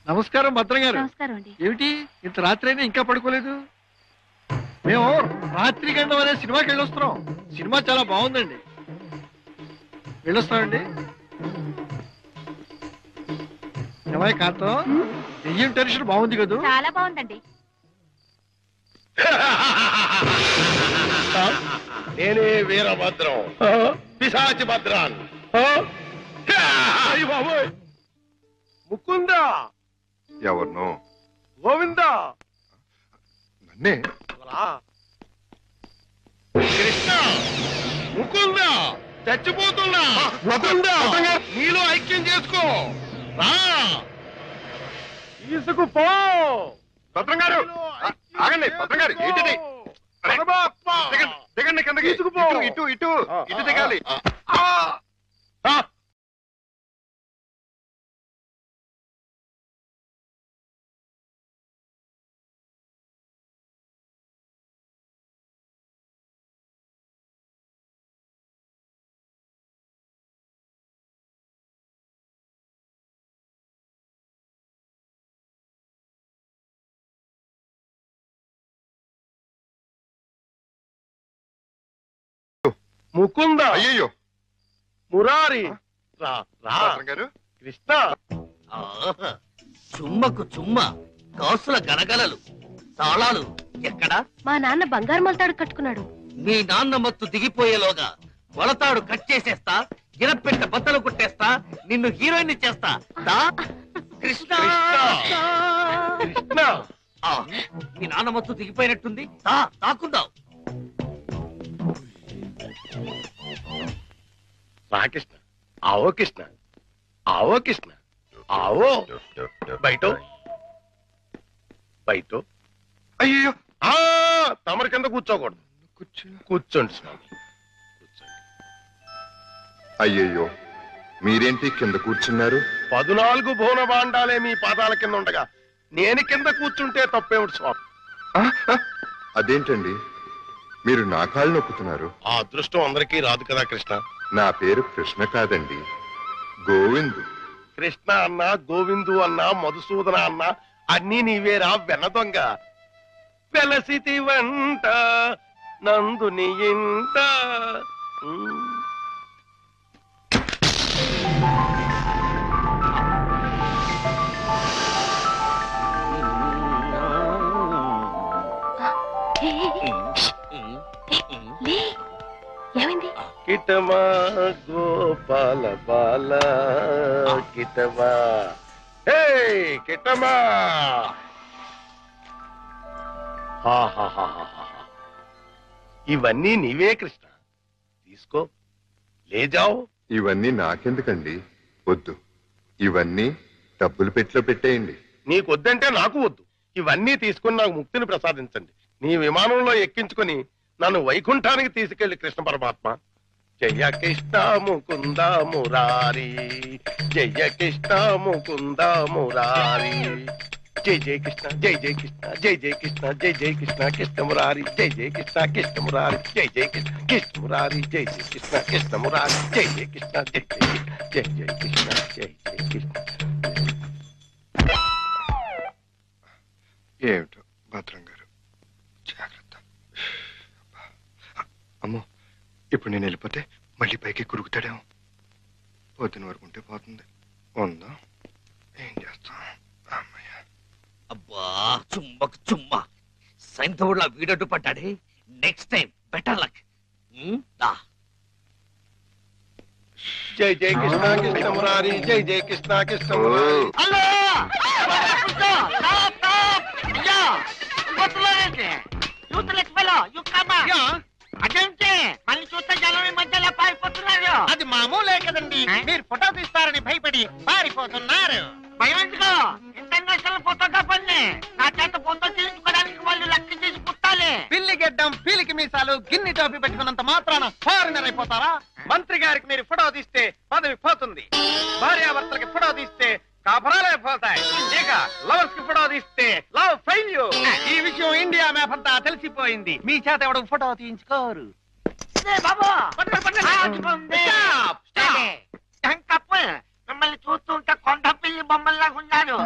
నమస్కారం భద్రం గారు. నమస్కారం అండి. ఏమిటి ఇంత రాత్రి అయినా ఇంకా పడుకోలేదు? మేము రాత్రి గండం అనే సినిమాకి వెళ్ళొస్తున్నాం. సినిమా చాలా బాగుందండి. వెళ్ళొస్తామండి. ఏమై కాంతం, దెయ్యం టెన్షన్ బాగుంది కదా? చాలా బాగుందండి. నేనే వీరభద్రం, పిశాచి భద్రాన్. ముకుందా ఎవరినో గోవిందా నన్నే. కృష్ణ ముకుందా చచ్చిపోతున్నా. ముకుందా నీలో ఐక్యం చేసుకో. రా తీసుకుపో. భద్రం గారు ఆగండి. భద్రం గారు ఏంటిది? దిగండి కిందకి. తీసుకుపో. ఇటు ఇటు ఇటు దిగాలి. ముకుందా అయ్యో మురారి రా రా. భద్రం గారు కృష్ణ చుమ్మకు చుమ్మ, కాసుల గలగలలు, తాళాలు ఎక్కడా? మా నాన్న బంగారు మొలతాడు కట్టుకున్నాడు. మీ నాన్న మత్తు దిగిపోయేలోగా మొలతాడు కట్ చేసేస్తా, గిరపెట్ట బద్దలు కుట్టేస్తా, నిన్ను హీరోయిన్ చేస్తా. దా కృష్ణ. కృష్ణ ఆ, మీ నాన్న మత్తు దిగిపోయినట్టుంది. దా దాక్కుందాం. రా కృష్ణ. ఆవో కృష్ణ, ఆవో కృష్ణ, ఆవో. బయట బయట. అయ్యో తమరి కింద కూర్చోకూడదు. కూర్చోండి స్వామి, కూర్చోండి. అయ్యయ్యో మీరేంటి కింద కూర్చున్నారు? 14 భువన భాండాలే మీ పాదాల కింద ఉండగా నేను కింద కూర్చుంటే తప్పేమిటి స్వామి? అదేంటండి మీరు నా కాళ్ళు నొక్కుతున్నారు? ఆ అదృష్టం అందరికీ రాదు కదా కృష్ణ. నా పేరు కృష్ణ కాదండి, గోవిందు. కృష్ణ అన్నా, గోవిందు అన్నా, మధుసూదన అన్నా అన్నీ నీవేరా వెన్న దొంగ. వెలసితి వంట నందుని ఇంట. ఏమైంది? కిటమా గోపాల బాల కిటమా. హే కిటమా. ఇవన్నీ నీవే కృష్ణ, తీసుకో, లేజావు. ఇవన్నీ నాకెందుకండి? వద్దు, ఇవన్నీ డబ్బులు పెట్టిలో పెట్టేయండి. నీకొద్దంటే నాకు వద్దు. ఇవన్నీ తీసుకుని నాకు ముక్తిని ప్రసాదించండి. నీ విమానంలో ఎక్కించుకుని నన్ను వైకుంఠానికి తీసుకెళ్లి కృష్ణ పరమాత్మ. జయ కృష్ణ ముకుంద మురారి, జయ కృష్ణ ముకుంద మురారి. జై జయ కృష్ణ, జై జయ కృష్ణ, జై జయ కృష్ణ, జై జయ కృష్ణ, కృష్ణ మురారి. జై జయ కృష్ణ, కృష్ణ మురారి. జై జయ కృష్ణ, కృష్ణ మురారి. జై జయ కృష్ణ, కృష్ణ మురారి. జై జయ కృష్ణ, జై జయ కృష్ణ, జై జయ కృష్ణ, జై జయ కృష్ణ. ఏమిటో భద్రం గారు, జాగ్రత్త. అమ్మో, ఇప్పుడు నేను వెళ్ళిపోతే మళ్ళీ పైకి కురుగుతాడేమో. పొద్దున వరకు ఉంటే పోతుంది. ఉందా, ఏం చేస్తాం? అమ్మయ్య. అబ్బా చుమ్మకు చుమ్మ, సైంధవుడిలా వీడడ్డు పడ్డాడే. Next time better luck. దా. జై జయ కృష్ణ, కృష్ణ మురారి. జై జయ కృష్ణ, కృష్ణ మురారి. హలో అదేంటి మళ్ళీ చూస్తే జనం ఈ మధ్యలో పారిపోతున్నారు. అది మామూలే కదండి. మీరు ఫోటో తీస్తారని భయపడి పారిపోతున్నారు. భయం ఎందుకో? ఇంటర్నేషనల్ ఫోటోగ్రాఫర్ని నా చేత ఫోటో తీయించుకోవడానికి వాళ్ళు లెక్క చేసి పుట్టాలి. పిల్లి గెడ్డం, పీలికి మీసాలు, గిన్ని టోపీ పెట్టుకున్నంత మాత్రాన ఫారినర్ అయిపోతారా? మంత్రి గారికి మీరు ఫోటో తీస్తే పదవి పోతుంది. భార్యాభర్తలకి ఫోటో తీస్తే కాపురాలే పోతాయి. ఇక లవర్స్ కి ఫోటో తీస్తే లవ్ ఫెయిల్యూర్. ఈ విషయం ఇండియా మ్యాప్ అంతా తెలిసిపోయింది. మీ చేత ఎవడు ఫోటో తీయించుకోరు. మిమ్మల్ని చూస్తుంటే కొండ పిల్లి బొమ్మల్లాగా ఉన్నారు.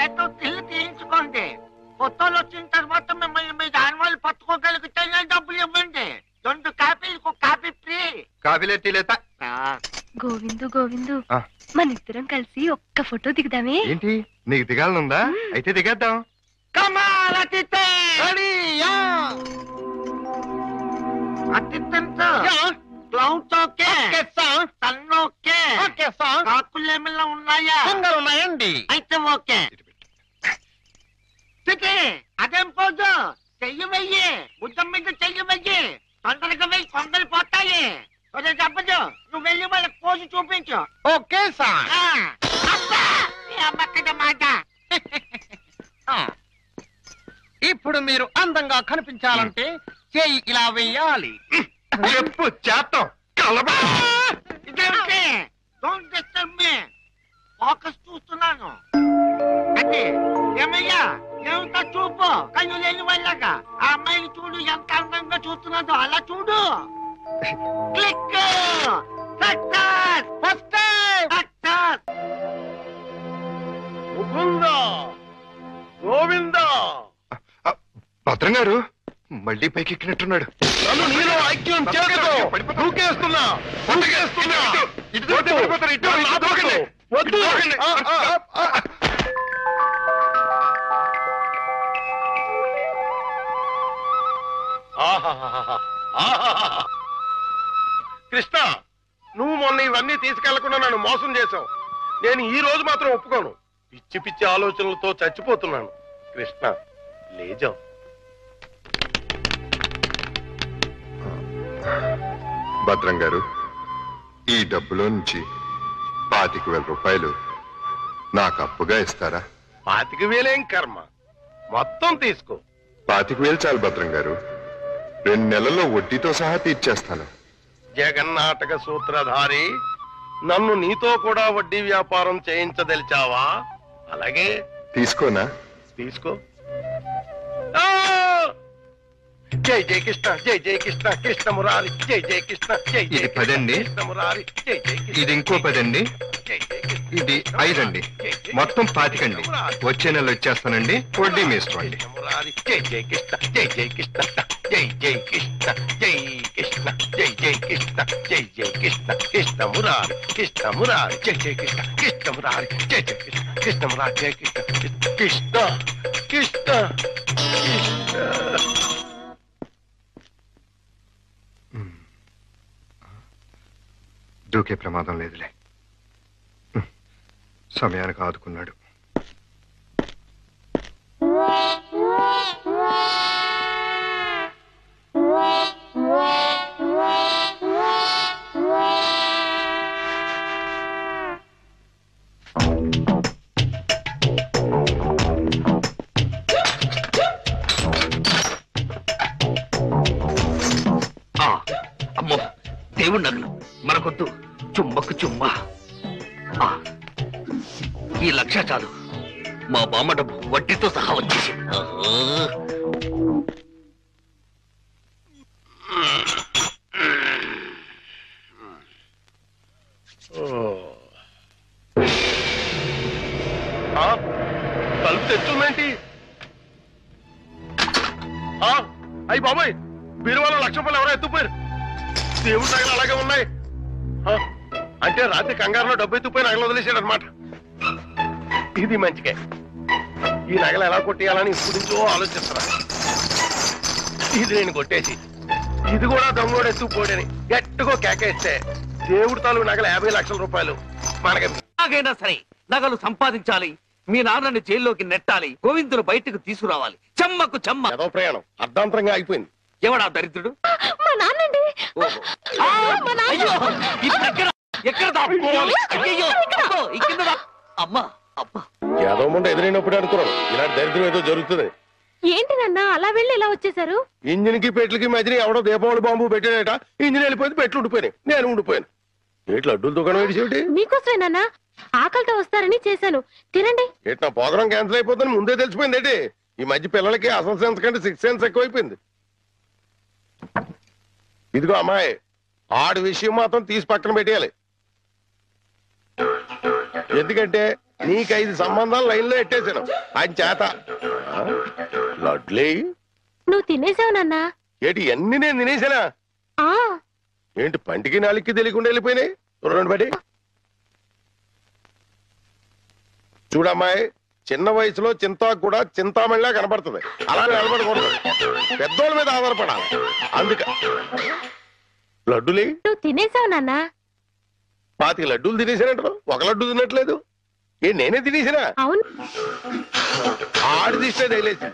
చేత తిల్లు తీయించుకోండి. ఫోటోలు వచ్చిన తర్వాత మిమ్మల్ని మీ దాని వాళ్ళు పట్టుకోగలిగితే డబ్బులు ఇవ్వండి. 2 కాపీలకు కాపీ ఫ్రీ. కాఫీలే టీలేత గోవిందు గోవిందు ఆ. మన ఇద్దరం కలిసి ఒక్క ఫోటో దిగుదామే? ఏంటి నీకు దిగాలనుందా? అయితే దిగేద్దాం. కమాల్ అతిథి అతిథంతో క్లౌడ్స్ ఓకే, సన్ ఓకే, కాకులు ఏమైనా ఉన్నాయా? ఉన్నాయండి. అయితే ఓకే. అదేం పోదు, చెయ్యి వెయ్యి, బుద్ధం మీద చెయ్యి వెయ్యి, తొందరగా వెయ్యి, కొందరు పోతాయి. చెప్పదు, నువ్వు వెళ్ళి వాళ్ళకి పోజు చూపించు. Okay sir. అమ్మక్కద మాట. ఇప్పుడు మీరు అందంగా కనిపించాలంటే చెయ్యి ఇలా వెయ్యాలి. చెప్పు చేస్తాం. ఇదేంటి? Don't disturb me. ఫోకస్ చూస్తున్నాను. అది ఏమయ్యా, ఏమిటా చూపు? కళ్ళు లేని వాళ్ళగా ఆ అమ్మాయిని చూడు, ఎంత అందంగా చూస్తున్నాదో అలా చూడు. Click. Success. First success. Mukunda, Govinda, భద్రం గారు మళ్ళీ పైకి ఎక్కినట్టున్నాడు. నన్ను నీలో ఐక్యం చేయదు. దూకేస్తున్నా, దూకేస్తున్నా. వద్దు. కృష్ణ, నువ్వు మొన్న ఇవన్నీ తీసుకెళ్లకుండా నన్ను మోసం చేశావు. నేను ఈ రోజు మాత్రం ఒప్పుకోను. పిచ్చి పిచ్చి ఆలోచనలతో చచ్చిపోతున్నాను. కృష్ణ, లేజాం. భద్రం గారు, ఈ డబ్బులో నుంచి 25,000 రూపాయలు నాకు అప్పుగా ఇస్తారా? 25,000 కర్మ, మొత్తం తీసుకో. 25,000 చాలు భద్రం గారు. 2 నెలల్లో వడ్డీతో సహా తీర్చేస్తాను. జగన్నాటక సూత్రధారి, నన్ను నీతో కూడా వడ్డీ వ్యాపారం చేయించదలిచావా? అలాగే తీసుకోనా? తీసుకో. జై జై కృష్ణ, జై జై కృష్ణ, కృష్ణ మురారి, జై జై కృష్ణ, జై జై ఇది 10 అండి. కృష్ణ మురారి, జై జై కృష్ణ. ఇది ఇంకో 10 అండి. జై జై కృష్ణ. ఇది 5 అండి. మొత్తం 25 అండి. వచ్చే నెల వచ్చేస్తానండి. వడ్డీ మీ ఇష్టం అండి. కృష్ణ మురారి, జై జై కృష్ణ, జై జై కృష్ణ, జై జై కృష్ణ, జై కృష్ణ, జై జై కృష్ణ, జై జై కృష్ణ, కృష్ణ మురారి, కృష్ణ మురారి, జై జై కృష్ణ, కృష్ణ మురారి, జై జై కృష్ణ, కృష్ణ మురారి, జై కృష్ణ, కృష్ణ కృష్ణ కృష్ణ. దూకే ప్రమాదం లేదులే. సమయానికి ఆదుకున్నాడు. అమ్మో, దేవుడి నగలు మనకొద్దు. చుమ్మకు చుమ్మా. ఈ 1,00,000 చాలు. మా బామ్మ డబ్బు వడ్డీతో సహా వచ్చేసి. తలుపు తెచ్చుందేంటి? అయ్యి బాబాయ్, బీరువాలో 1,00,000 రూపాయలు ఎవరో ఎత్తుపోయారు. దేవుడి నగలు అలాగే ఉన్నాయి. అంటే రాత్రి కంగారులో డబ్బు ఎత్తుపోయి నగలు వదిలేశాడు అనమాట. ఇది మంచిగా. ఈ నగలు ఎలా కొట్టేయాలని ఇప్పుడు నుంచో ఆలోచిస్తున్నా. ఇది నేను కొట్టేసి ఇది కూడా దొంగోడు ఎత్తుకుపోడని గట్టిగా కేకేస్తే దేవుడి తాలూకు నగలు 50,00,000 రూపాయలు మనకి. ఎలాగైనా సరే నగలు సంపాదించాలి. మీ నాన్నని జైల్లోకి నెట్టాలి. గోవిందును బయటకు తీసుకురావాలి. చెమ్మకు చెమ్మ. ఏదో ప్రయాణం అర్ధాంతరంగా అయిపోయింది. ఎవడా దరిద్రుడు? మా నాన్నండి. ఓహో. అయ్యో, ఇప్పుడు ఎక్కడ దాక్కోవాలి? అయ్యయ్యో, అబ్బో, ఈ కింద అమ్మా అబ్బా. ఏదో ముందు ఎదురైనప్పుడు అనుకున్నాను ఇలాంటి దరిద్రం ఏదో జరుగుతుంది. ఏంటి నాన్న అలా వెళ్ళి ఇలా వచ్చేసారు? ఇంజిన్ కి పెట్లకి మధ్యన ఎవడో దీపావళి బాంబు పెట్టాడట. ఇంజిన్ వెళ్ళిపోయింది, పెట్లు ఉండిపోయినాయి. నేను ఉండిపోయాను. ఏట్లు అడ్డుల దుకాణం ఏడిచేటి? మీకోసమే నాన్న, ఆకలితో వస్తారని చేశాను. తినండి. ఏటి నా ప్రోగ్రాం క్యాన్సిల్ అయిపోతుందని ముందే తెలిసిపోయింది ఏంటి? ఈ మధ్య పిల్లలకి అసలు సెన్స్ కంటే 6th సెన్స్ ఎక్కువైపోయింది. ఇదిగో అమ్మాయి, ఆడి విషయం మాత్రం తీసి పక్కన పెట్టేయాలి. ఎందుకంటే నీకు 5 సంబంధాలు లైన్లో ఎట్టేశాను ఆయన చేత. లడ్లీ నువ్వు తినేసావు నాన్న. ఏంటి అన్ని నేను తినేసానా? ఏంటి పంటికి నాలుగుకి తెలియకుండా వెళ్ళిపోయినాయి? రెండు బడి చూడమ్మాయి, చిన్న వయసులో చింతాకు కూడా చింతామణిలా కనపడుతుంది. అలా నిలబడకూడదు, పెద్దోళ్ళ మీద ఆధారపడాలి. అందుక లడ్డులే నువ్వు తినేసావు నాన్న. 25 లడ్డూలు తినేసానంటారు, ఒక లడ్డు తినట్లేదు. నేనే తినేసినా? అవును. ఆడిది ఇస్తే తగిలేసి.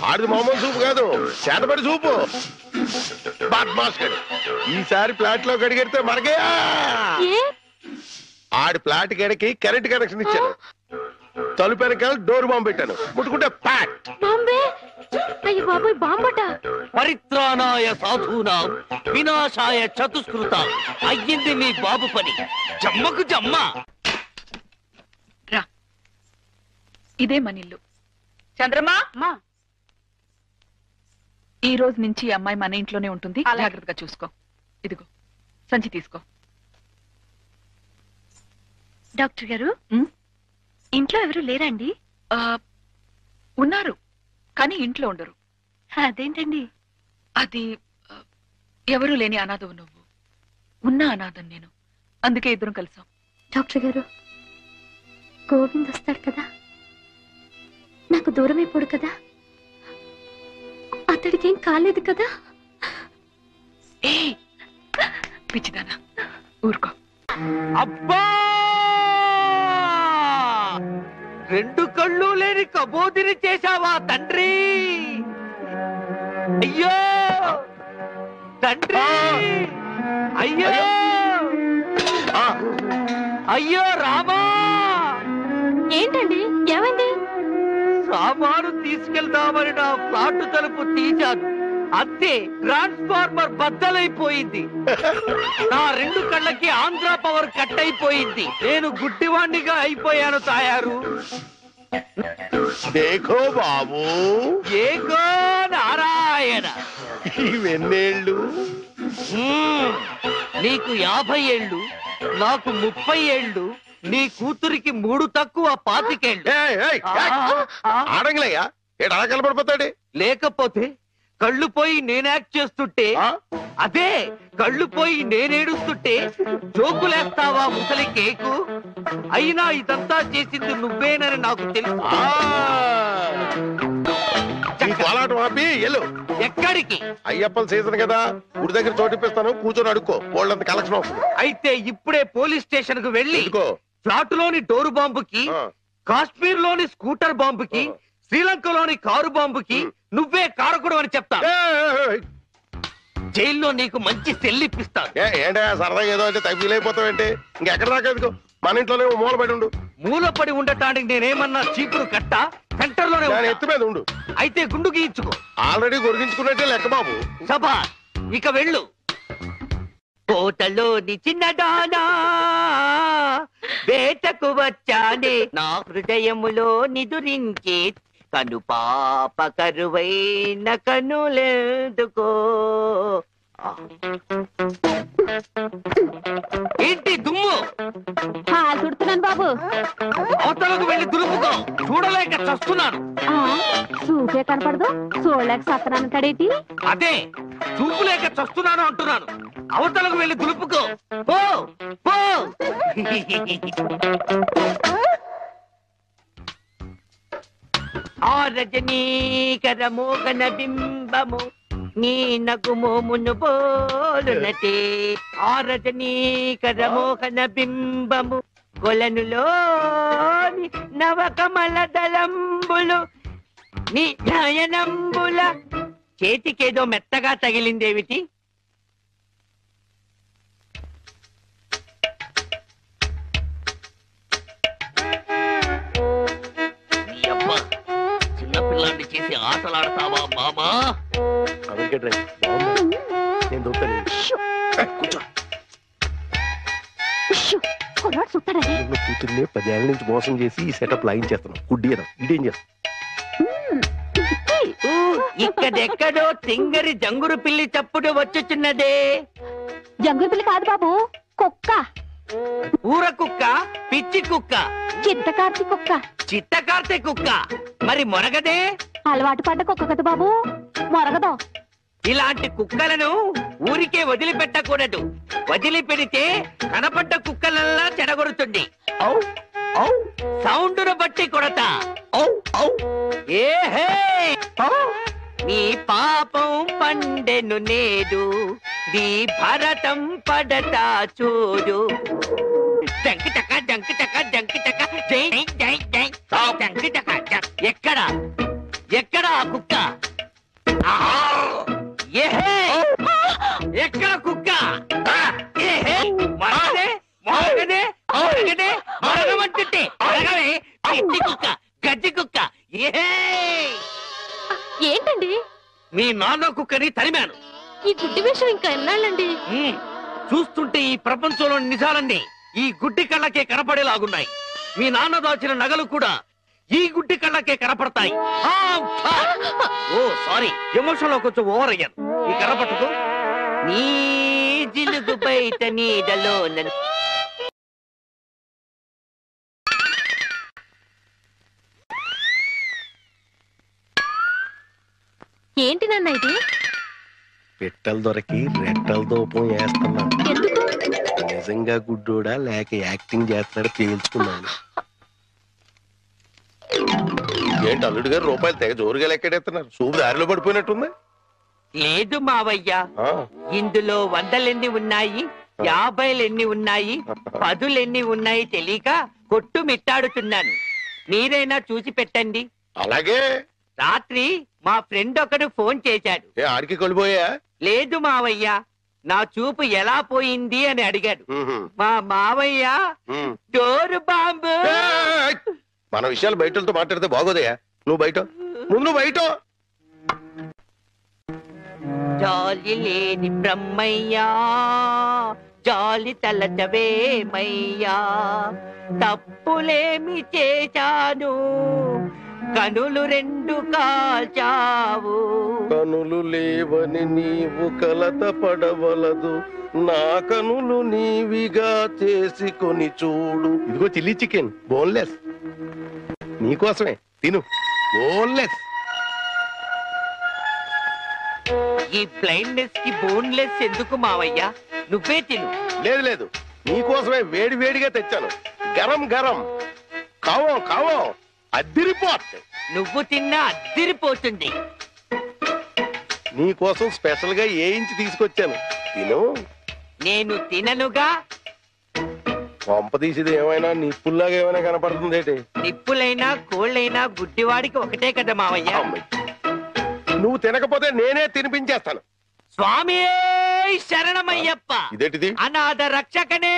ఆడిది మామూలు సూపు కాదు, చేతపడి సూపు. బాద్మాస్ గడి ఈసారి ప్లాట్ లో గడిగెడితే మనకే. ఆడి ప్లాట్ గడికి కరెంట్ కనెక్షన్ ఇచ్చాను. తలుపు వెనకాల డోర్ బాంబు పెట్టాను. ముట్టుకుంటే ప్యాట్. అయ్యో బాబోయ్, బాంబట. పరిత్రాణాయ సాధూనాం వినాశాయ చతుష్కృత. అయ్యింది నీ బాబు పని. జమ్మకు జమ్మ. రా, ఇదే మన ఇల్లు. చంద్రమా, ఈ రోజు నుంచి ఈ అమ్మాయి మన ఇంట్లోనే ఉంటుంది. జాగ్రత్తగా చూసుకో. ఇదిగో సంచి తీసుకో. డాక్టర్ గారు, ఇంట్లో ఎవరు లేరండి? ఉన్నారు, కానీ ఇంట్లో ఉండరు. అదేంటండి? అది ఎవరూ లేని అనాథవు నువ్వు, ఉన్న అనాథం నేను. అందుకే ఇద్దరం కలిసాం. డాక్టర్ గారు, గోవింద్ వస్తాడు కదా, నాకు దూరం అయిపోడు కదా, అతడికి ఏం కాలేదు కదా? ఏ పిచ్చిదానా, ఊరుకో. అబ్బా, 2 కళ్ళు లేని కబోదిని చేశావా తండ్రి? అయ్యో తండ్రి, అయ్యో అయ్యో రామా. ఏంటండి, ఏమైంది? సామాను తీసుకెళ్దామని నా ఫ్లాట్ తలుపు తీశాను, అంతే ట్రాన్స్ఫార్మర్ బద్దలైపోయింది. నా 2 కళ్ళకి ఆంధ్ర పవర్ కట్ అయిపోయింది. నేను గుడ్డివాణ్ణిగా అయిపోయాను తాయారు. దేఖో బాబు, ఏగో నారాయణ. ఇవెన్నేళ్ళు? నీకు 50 ఏళ్ళు, నాకు 30 ఏళ్ళు, నీ కూతురికి 3 తక్కువ 25 ఏళ్ళు. ఆడంగిలయ్యా, ఏడు అలా కలపడిపోతాడే. లేకపోతే కళ్ళు పోయి నేను యాక్ట్ చేస్తుంటే, అదే కళ్ళు పోయి నేనేడుస్తుంటే జోకులేస్తావా ముసలి కేకు? అయినా ఇదంతా చేసింది నువ్వేనని నాకు తెలుసు. కోలాటం ఆపి ఎల్లు. ఎక్కడికి? అయ్యప్పల సీజన్ కదా, గుడి దగ్గర చోటిపిస్తాను, కూర్చొని అడుక్కో. వాళ్ళంత కలెక్షన్ అవుతుంది. అయితే ఇప్పుడే పోలీస్ స్టేషన్ కు వెళ్ళి ఫ్లాట్ లోని డోరు బాంబుకి, కాశ్మీర్ లోని స్కూటర్ బాంబుకి, శ్రీలంకలోని కారు బాంబుకి నువ్వే కారకుడు అని చెప్తా. జైల్లో నీకు మంచి సెల్లిప్పిస్తాను. ఏంటా సరదాగా ఏదో అంటే ఫీల్ అయిపోతావేంటి? ఇంకెక్కడ దాకా ఎందుకు, మన ఇంట్లోనే మూలపడి ఉండు. మూలపడి ఉండటానికి నేనేమన్నా చీపురు కట్ట? సెంటర్ లోనే ఎత్తు మీద ఉండు. అయితే గుండు గీయించుకో. ఆల్రెడీ గొరిగించుకున్నట్టే లెక్క బాబు. సభా, ఇక వెళ్ళు. కోటలోని చిన్నదానా వేటకు వచ్చానే, నా హృదయములో నిదురించే కను పాప కరువైన కనులెందుకో. ఏంటి దుమ్ము? చుడుతున్నాను బాబు. అవతలకు వెళ్ళి దులుపుకో. చూడలేక చస్తున్నాను. చూపే కనపడదు, చూడలేక సత్తనాన్ని తడేటి. అదే చూపులేక చస్తున్నాను అంటున్నాను. అవతలకు వెళ్ళి దులుపుకో. పో పో. ఆ రజనీకర మోగన బింబము నీ నగుమోమును పోలునటే. ఆ రజనీకర మోహన బింబము కొలనులోని నవకమల దళంబులు నీ నయనంబుల. చేతికేదో మెత్తగా తగిలిందేమిటి? చిన్నపిల్లాన్ని చేసి ఆటలాడతావా మామా? కూతుర్ని 10 ఏళ్ల నుంచి మోసం చేసి ఈ సెటప్ లాగించేస్తున్నాం. గుడ్డి ఇదేం చేస్తాం? ఇక్కడెక్కడో తింగరి జంగురు పిల్లి చప్పుడు వచ్చుచున్నదే. జంగురు పిల్లి కాదు బాబు, కుక్క. ఊర కుక్క, పిచ్చి కుక్క, చిత్తకార్తి కుక్క. చిత్తకార్తె కుక్క. మరి మొరగదే? అలవాటు పడ్డ కుక్క కదా బాబు, మొరగదు. ఇలాంటి కుక్కలను ఊరికే వదిలిపెట్టకూడదు. వదిలిపెడితే కనపడ్డ కుక్కలల్లా చెడగొడుతుంది. ఔ ఔ సౌండును బట్టి కొడతా. ఔ ఔ ఏహే ఔ. నీ పాపం పండెను నేడు, నీ భరతం పడతా చూడు. జంకి టక జంకి టక జంకి టక జై జై జై జంకి టక. ఎక్కడ ఎక్కడ ఆ కుక్క? ఏహే ఎక్కడ కుక్క? ఏహే మరగదే మరగదే మరగదే మరగమంటుంటే మరగవే పిచ్చి కుక్క, గజ్జి కుక్క. ఏహే ఏంటండి మీ నాన్న కుక్కని తరిమాను. ఈ గుడ్డి విషయం ఇంకా ఎన్నాళ్ళండి? చూస్తుంటే ఈ ప్రపంచంలోని నిజాలన్నీ ఈ గుడ్డి కళ్ళకే కనపడేలాగున్నాయి. మీ నాన్న దాచిన నగలు కూడా ఈ గుడ్డి కళ్ళకే కనపడతాయి. ఓ సారీ, ఎమోషన్ లో కొంచెం ఓవర్ అయ్యాను. ఈ కనపడదు. నీ జిలుగు బయట నీడలో ఏంటి నాన్న ఇది? పిట్టలు దొరికి రెట్టల దూపం వేస్తున్నా. ఎందుకు? నిజంగా గుడ్డోడా లేక యాక్టింగ్ చేస్తున్నాడు తేల్చుకున్నాను. ఏంటి అల్లుడు గారు రూపాయలు తెగ జోరుగా లెక్కెడేస్తున్నారు? సూపు దారిలో పడిపోయినట్టుంది. లేదు మావయ్య, ఇందులో 100 ఉన్నాయి, 50 ఉన్నాయి, 10 ఉన్నాయి తెలియక కొట్టు మిట్టాడుతున్నాను. మీరైనా చూసి పెట్టండి. అలాగే. రాత్రి మా ఫ్రెండ్ ఒకడు ఫోన్ చేశాడు. ఆడికి కొలిపోయా? లేదు మావయ్య, నా చూపు ఎలా పోయింది అని అడిగాడు. మా మావయ్య డోరు బాంబు. మన విషయాలు బయటతో మాట్లాడితే బాగోదయా. నువ్వు బయట, ముందు బయట. జాలి లేని బ్రహ్మయ్యా, జాలి తలచవేమయ్యా, తప్పులేమి చేశాను, కనులు 2 కాల్చావు. కనులు లేవని నీవు కలత పడవలదు, నా కనులు నీవిగా చేసుకొని చూడు. ఇదిగో చిల్లీ చికెన్ బోన్లెస్, నీకోసమే తిను. బోన్లెస్. ఈ బ్లైండ్నెస్ కి బోన్లెస్ ఎందుకు మావయ్య? నువ్వే తిను. లేదు లేదు, నీకోసమే వేడి వేడిగా తెచ్చాను. గరం గరం. కావో కావో, అద్దిరిపోతుంది. నువ్వు తిన్నా అద్దిరిపోతుంది. నీకోసం స్పెషల్ గా వేయించి తీసుకొచ్చాను, తిను. నేను తిననుగా. పంప తీసేది ఏమైనా నిప్పుల్లాగా ఏమైనా కనపడుతుంది ఏంటి? నిప్పులైనా కోళ్ళైనా గుడ్డివాడికి ఒకటే కదా మావయ్య. నువ్వు తినకపోతే నేనే తినిపించేస్తాను. స్వామి శరణమయ్యప్ప. ఇదేంటిది? అనాథ రక్షకనే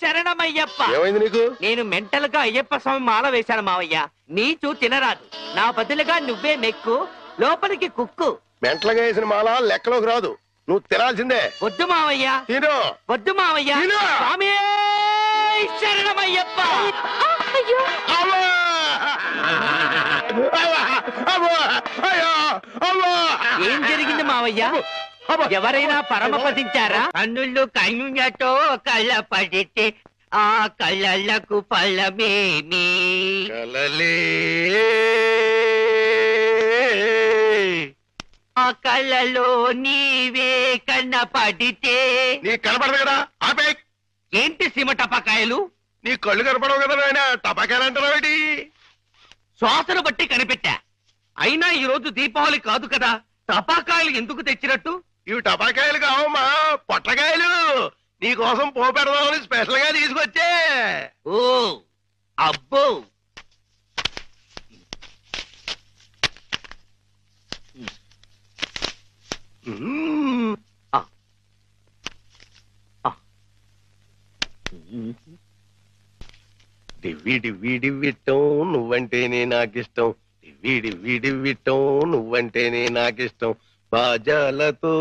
శరణమయ్యప్ప. ఏమైంది నీకు? నేను మెంటల్ గా అయ్యప్ప స్వామి మాల వేశాను మావయ్య. నీచు తినరాదు, నా బదులుగా నువ్వే మెక్కు, లోపలికి కుక్కు. మెంటలుగా వేసిన మాల లెక్కలోకి రాదు, నువ్వు తినాల్సిందే. వద్దు మావయ్య, తిను. వద్దు మావయ్య. తిను. స్వామి శరణమయ్యప్ప. అయ్యో అవ్వా! అవ్వా! అవ్వా! అయ్యో! అవ్వా! ఏం జరిగింది మావయ్య? అవ్వా! ఎవరైనా పరమపదించారా? కన్నుళ్ళు కన్నులతో కళ్ళ పడితే ఆ కళ్ళకు ఫలమేమి? కలలే ఆ కళ్ళలో నీవే కన్న పడితే. నీ కనపడదు కదా, ఆపే. ఏంటి సీమ టపాకాయలు? నీ కళ్ళు కనపడవు కదా నాయన, టపాకాయలు అంటారు. శ్వాసను బట్టి కనిపెట్టా. అయినా ఈ రోజు దీపావళి కాదు కదా, టపాకాయలు ఎందుకు తెచ్చినట్టు? ఇవి టపాకాయలు కావమ్మా, పొట్లకాయలు. నీ కోసం పోపెడదామని స్పెషల్ గా తీసుకొచ్చే. ఓ అబ్బో, డివ్వి డివ్వి డివ్విట్టం నువ్వంటేనే నాకిష్టం, డివ్వి డివ్వి డివ్విట్టం నువ్వంటేనే నాకిష్టం. బాజాలతో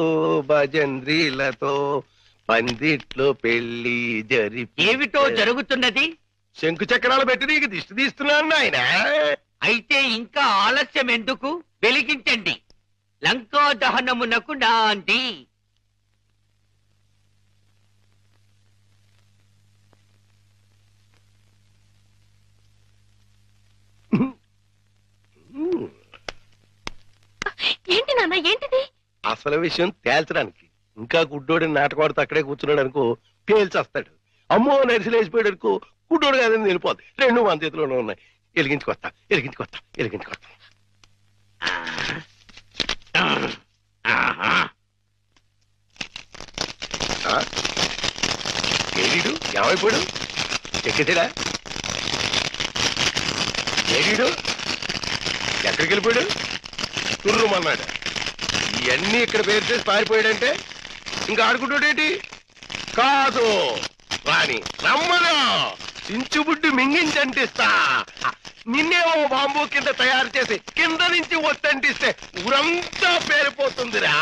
భజంద్రీలతో పందిట్లో పెళ్లి ఏమిటో జరుగుతున్నది? శంకు చక్రాలు పెట్టి నీకు దిష్టి తీస్తున్నాను నాయన. అయితే ఇంకా ఆలస్యం ఎందుకు? వెలిగించండి. లంకా దహనమునకు నాంది. నాన్న ఏంటిది? అసలు విషయం తేల్చడానికి. ఇంకా గుడ్డోడి నాటకవాడితో అక్కడే కూర్చున్నాడు అనుకో పేల్చేస్తాడు. అమ్మో నరిసిలేసిపోయాడు అనుకో గుడ్డోడు కాదని వెళ్ళిపోద్ది. రెండు మన చేతిలోనే ఉన్నాయి. ఎలిగించుకొస్తా. ఏడీడు ఏమైపోయాడు? ఎక్కేసాడా? ఏడీడు ఎక్కడికి వెళ్ళిపోయాడు? తుర్రుమన్నాడు. ఇవన్నీ ఇక్కడ పేరు చేసి పారిపోయాడంటే ఇంకా ఆడుకుంటాడేటి? కాదు రాణి రమ్మను, చించుబుడ్డు మింగించంటిస్తా. నిన్నేమో బాంబు కింద తయారు చేసి కింద నుంచి ఒత్తంటిస్తే ఊరంతా పేరిపోతుందిరా.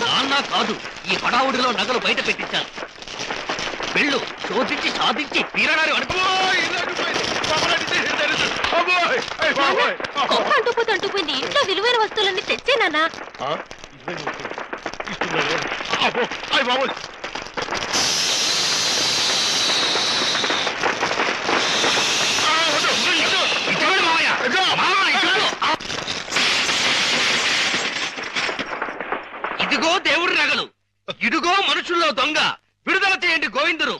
నాన్న కాదు, ఈ హడావుడిలో నగలు బయట పెట్టించాను. వెళ్ళు, శోధించి సాధించి తీరడారి అనుకో. అంటుపోయింది. ఇంట్లో విలువైన వస్తువులన్నీ తెచ్చేనా? ఇదిగో దేవుడి నగలు, ఇదిగో మనుషుల్లో దొంగ. విడుదల చేయండి గోవిందుడు.